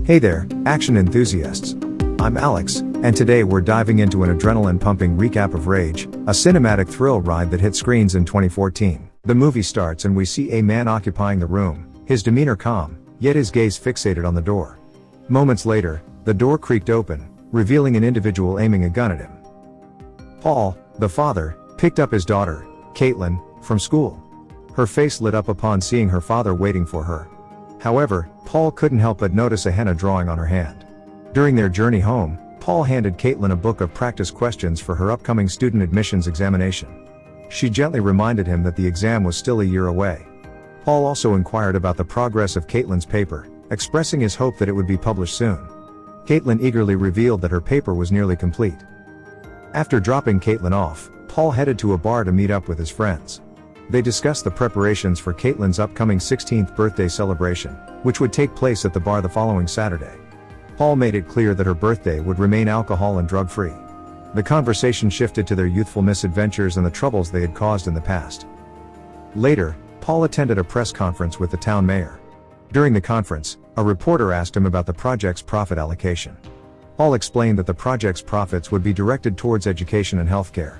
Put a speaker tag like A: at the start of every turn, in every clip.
A: Hey there, action enthusiasts. I'm Alex, and today we're diving into an adrenaline-pumping recap of Rage, a cinematic thrill ride that hit screens in 2014. The movie starts and we see a man occupying the room, his demeanor calm, yet his gaze fixated on the door. Moments later, the door creaked open, revealing an individual aiming a gun at him. Paul, the father, picked up his daughter, Caitlin, from school. Her face lit up upon seeing her father waiting for her. However, Paul couldn't help but notice a henna drawing on her hand. During their journey home, Paul handed Caitlin a book of practice questions for her upcoming student admissions examination. She gently reminded him that the exam was still a year away. Paul also inquired about the progress of Caitlin's paper, expressing his hope that it would be published soon. Caitlin eagerly revealed that her paper was nearly complete. After dropping Caitlin off, Paul headed to a bar to meet up with his friends. They discussed the preparations for Caitlin's upcoming 16th birthday celebration, which would take place at the bar the following Saturday. Paul made it clear that her birthday would remain alcohol and drug-free. The conversation shifted to their youthful misadventures and the troubles they had caused in the past. Later, Paul attended a press conference with the town mayor. During the conference, a reporter asked him about the project's profit allocation. Paul explained that the project's profits would be directed towards education and healthcare.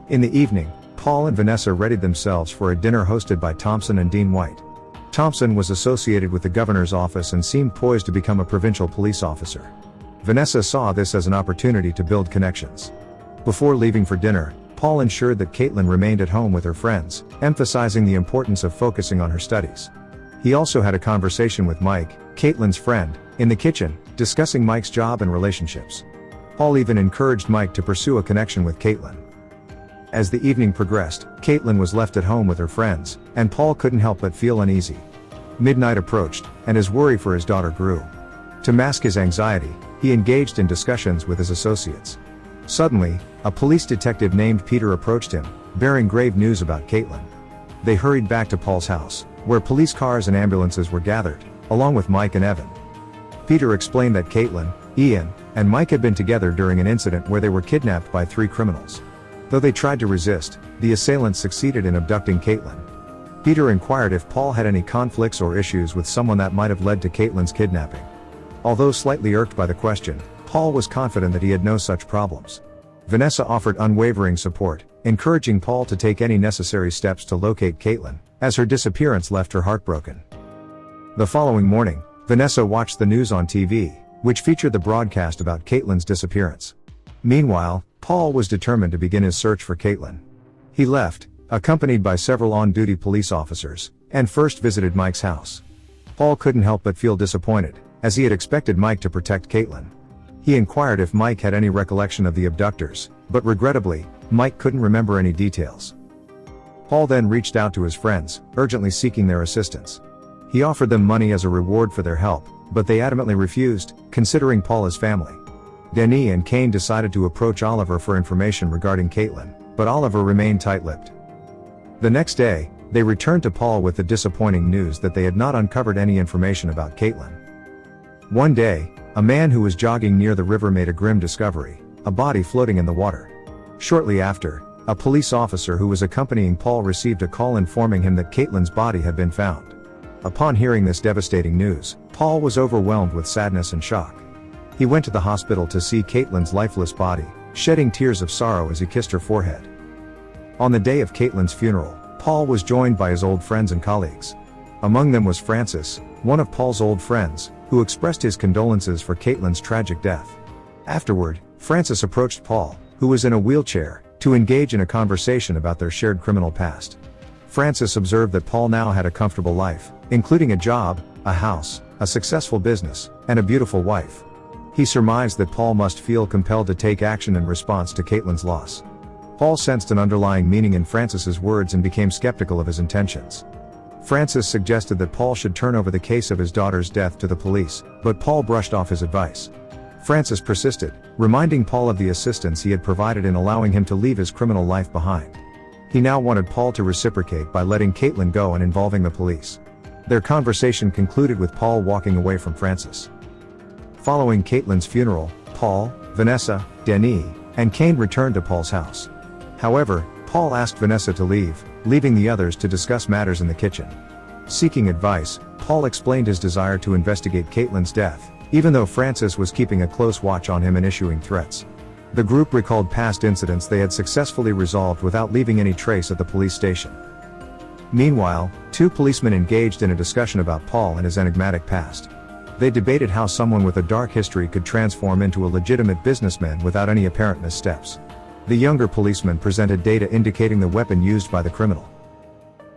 A: In the evening, Paul and Vanessa readied themselves for a dinner hosted by Thompson and Dean White. Thompson was associated with the governor's office and seemed poised to become a provincial police officer. Vanessa saw this as an opportunity to build connections. Before leaving for dinner, Paul ensured that Caitlin remained at home with her friends, emphasizing the importance of focusing on her studies. He also had a conversation with Mike, Caitlin's friend, in the kitchen, discussing Mike's job and relationships. Paul even encouraged Mike to pursue a connection with Caitlin. As the evening progressed, Caitlin was left at home with her friends, and Paul couldn't help but feel uneasy. Midnight approached, and his worry for his daughter grew. To mask his anxiety, he engaged in discussions with his associates. Suddenly, a police detective named Peter approached him, bearing grave news about Caitlin. They hurried back to Paul's house, where police cars and ambulances were gathered, along with Mike and Evan. Peter explained that Caitlin, Ian, and Mike had been together during an incident where they were kidnapped by 3 criminals. Though they tried to resist, the assailants succeeded in abducting Caitlin. Peter inquired if Paul had any conflicts or issues with someone that might have led to Caitlin's kidnapping. Although slightly irked by the question, Paul was confident that he had no such problems. Vanessa offered unwavering support, encouraging Paul to take any necessary steps to locate Caitlin, as her disappearance left her heartbroken. The following morning, Vanessa watched the news on TV, which featured the broadcast about Caitlin's disappearance. Meanwhile, Paul was determined to begin his search for Caitlin. He left, accompanied by several on-duty police officers, and first visited Mike's house. Paul couldn't help but feel disappointed, as he had expected Mike to protect Caitlin. He inquired if Mike had any recollection of the abductors, but regrettably, Mike couldn't remember any details. Paul then reached out to his friends, urgently seeking their assistance. He offered them money as a reward for their help, but they adamantly refused, considering Paul as family. Denny and Kane decided to approach Oliver for information regarding Caitlin, but Oliver remained tight-lipped. The next day, they returned to Paul with the disappointing news that they had not uncovered any information about Caitlin. One day, a man who was jogging near the river made a grim discovery, a body floating in the water. Shortly after, a police officer who was accompanying Paul received a call informing him that Caitlin's body had been found. Upon hearing this devastating news, Paul was overwhelmed with sadness and shock. He went to the hospital to see Caitlin's lifeless body, shedding tears of sorrow as he kissed her forehead. On the day of Caitlin's funeral, Paul was joined by his old friends and colleagues. Among them was Francis, one of Paul's old friends, who expressed his condolences for Caitlin's tragic death. Afterward, Francis approached Paul, who was in a wheelchair, to engage in a conversation about their shared criminal past. Francis observed that Paul now had a comfortable life, including a job, a house, a successful business, and a beautiful wife. He surmised that Paul must feel compelled to take action in response to Caitlin's loss. Paul sensed an underlying meaning in Francis's words and became skeptical of his intentions. Francis suggested that Paul should turn over the case of his daughter's death to the police, but Paul brushed off his advice. Francis persisted, reminding Paul of the assistance he had provided in allowing him to leave his criminal life behind. He now wanted Paul to reciprocate by letting Caitlin go and involving the police. Their conversation concluded with Paul walking away from Francis. Following Caitlin's funeral, Paul, Vanessa, Denny, and Kane returned to Paul's house. However, Paul asked Vanessa to leave, leaving the others to discuss matters in the kitchen. Seeking advice, Paul explained his desire to investigate Caitlin's death, even though Francis was keeping a close watch on him and issuing threats. The group recalled past incidents they had successfully resolved without leaving any trace at the police station. Meanwhile, two policemen engaged in a discussion about Paul and his enigmatic past. They debated how someone with a dark history could transform into a legitimate businessman without any apparent missteps. The younger policeman presented data indicating the weapon used by the criminal.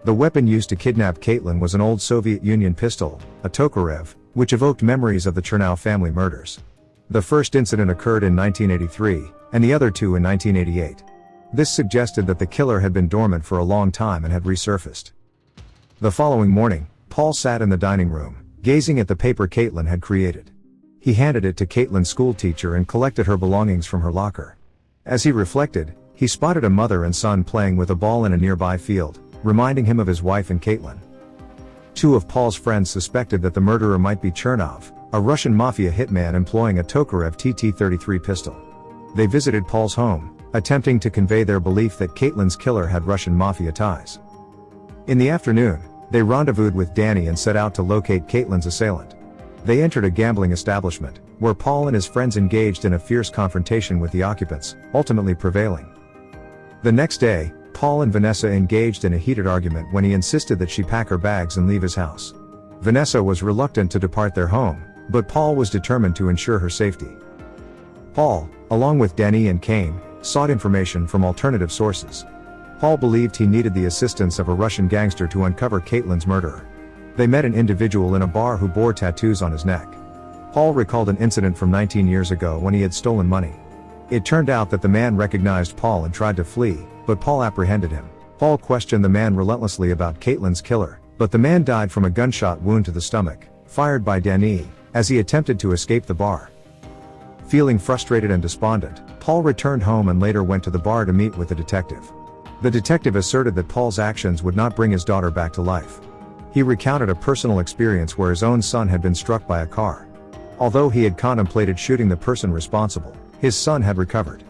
A: The weapon used to kidnap Caitlin was an old Soviet Union pistol, a Tokarev, which evoked memories of the Chernow family murders. The first incident occurred in 1983, and the other two in 1988. This suggested that the killer had been dormant for a long time and had resurfaced. The following morning, Paul sat in the dining room, gazing at the paper Caitlin had created. He handed it to Caitlin's schoolteacher and collected her belongings from her locker. As he reflected, he spotted a mother and son playing with a ball in a nearby field, reminding him of his wife and Caitlin. Two of Paul's friends suspected that the murderer might be Chernov, a Russian mafia hitman employing a Tokarev TT-33 pistol. They visited Paul's home, attempting to convey their belief that Caitlin's killer had Russian mafia ties. In the afternoon, they rendezvoused with Danny and set out to locate Caitlin's assailant. They entered a gambling establishment, where Paul and his friends engaged in a fierce confrontation with the occupants, ultimately prevailing. The next day, Paul and Vanessa engaged in a heated argument when he insisted that she pack her bags and leave his house. Vanessa was reluctant to depart their home, but Paul was determined to ensure her safety. Paul, along with Danny and Kane, sought information from alternative sources. Paul believed he needed the assistance of a Russian gangster to uncover Caitlin's murderer. They met an individual in a bar who bore tattoos on his neck. Paul recalled an incident from 19 years ago when he had stolen money. It turned out that the man recognized Paul and tried to flee, but Paul apprehended him. Paul questioned the man relentlessly about Caitlin's killer, but the man died from a gunshot wound to the stomach, fired by Danny, as he attempted to escape the bar. Feeling frustrated and despondent, Paul returned home and later went to the bar to meet with the detective. The detective asserted that Paul's actions would not bring his daughter back to life. He recounted a personal experience where his own son had been struck by a car. Although he had contemplated shooting the person responsible, his son had recovered.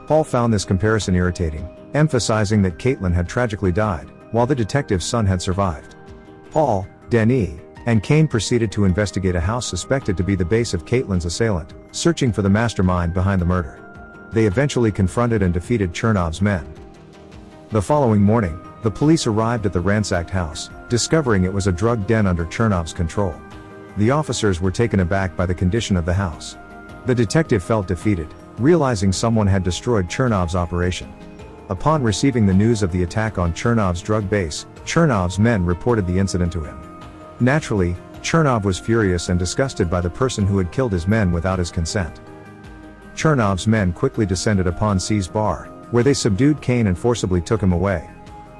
A: Paul found this comparison irritating, emphasizing that Caitlin had tragically died, while the detective's son had survived. Paul, Danny, and Kane proceeded to investigate a house suspected to be the base of Caitlin's assailant, searching for the mastermind behind the murder. They eventually confronted and defeated Chernov's men. The following morning, the police arrived at the ransacked house, discovering it was a drug den under Chernov's control. The officers were taken aback by the condition of the house. The detective felt defeated, realizing someone had destroyed Chernov's operation. Upon receiving the news of the attack on Chernov's drug base, Chernov's men reported the incident to him. Naturally, Chernov was furious and disgusted by the person who had killed his men without his consent. Chernov's men quickly descended upon C's bar, where they subdued Kane and forcibly took him away.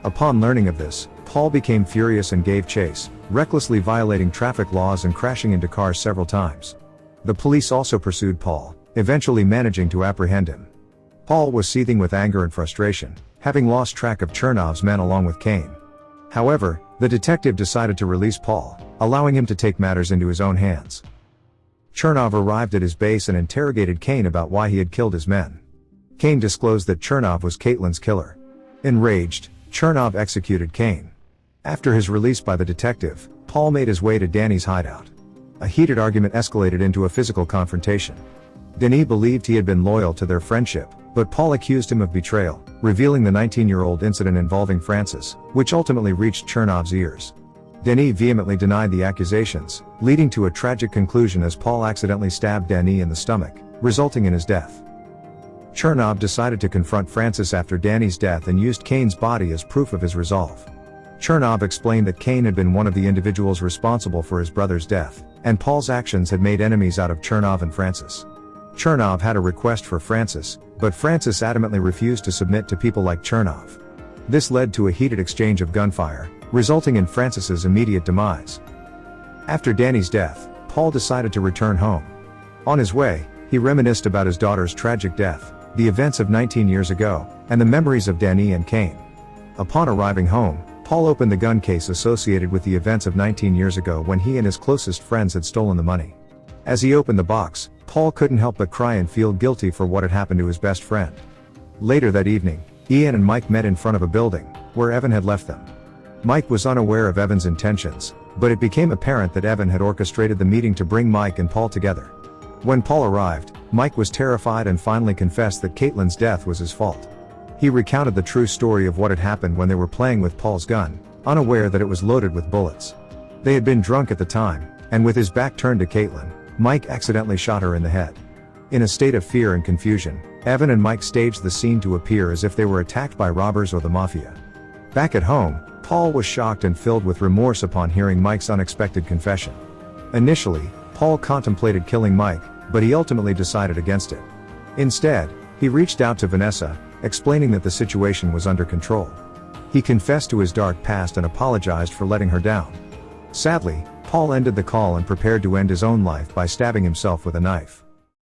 A: Upon learning of this, Paul became furious and gave chase, recklessly violating traffic laws and crashing into cars several times. The police also pursued Paul, eventually managing to apprehend him. Paul was seething with anger and frustration, having lost track of Chernov's men along with Kane. However, the detective decided to release Paul, allowing him to take matters into his own hands. Chernov arrived at his base and interrogated Kane about why he had killed his men. Kane disclosed that Chernov was Caitlin's killer. Enraged, Chernov executed Kane. After his release by the detective, Paul made his way to Danny's hideout. A heated argument escalated into a physical confrontation. Danny believed he had been loyal to their friendship, but Paul accused him of betrayal, revealing the 19-year-old incident involving Francis, which ultimately reached Chernov's ears. Danny vehemently denied the accusations, leading to a tragic conclusion as Paul accidentally stabbed Danny in the stomach, resulting in his death. Chernov decided to confront Francis after Danny's death and used Kane's body as proof of his resolve. Chernov explained that Kane had been one of the individuals responsible for his brother's death, and Paul's actions had made enemies out of Chernov and Francis. Chernov had a request for Francis, but Francis adamantly refused to submit to people like Chernov. This led to a heated exchange of gunfire, resulting in Francis's immediate demise. After Danny's death, Paul decided to return home. On his way, he reminisced about his daughter's tragic death, the events of 19 years ago, and the memories of Danny and Kane. Upon arriving home, Paul opened the gun case associated with the events of 19 years ago when he and his closest friends had stolen the money. As he opened the box, Paul couldn't help but cry and feel guilty for what had happened to his best friend. Later that evening, Ian and Mike met in front of a building, where Evan had left them. Mike was unaware of Evan's intentions, but it became apparent that Evan had orchestrated the meeting to bring Mike and Paul together. When Paul arrived, Mike was terrified and finally confessed that Caitlin's death was his fault. He recounted the true story of what had happened when they were playing with Paul's gun, unaware that it was loaded with bullets. They had been drunk at the time, and with his back turned to Caitlin, Mike accidentally shot her in the head. In a state of fear and confusion, Evan and Mike staged the scene to appear as if they were attacked by robbers or the mafia. Back at home, Paul was shocked and filled with remorse upon hearing Mike's unexpected confession. Initially, Paul contemplated killing Mike, but he ultimately decided against it. Instead, he reached out to Vanessa, explaining that the situation was under control. He confessed to his dark past and apologized for letting her down. Sadly, Paul ended the call and prepared to end his own life by stabbing himself with a knife.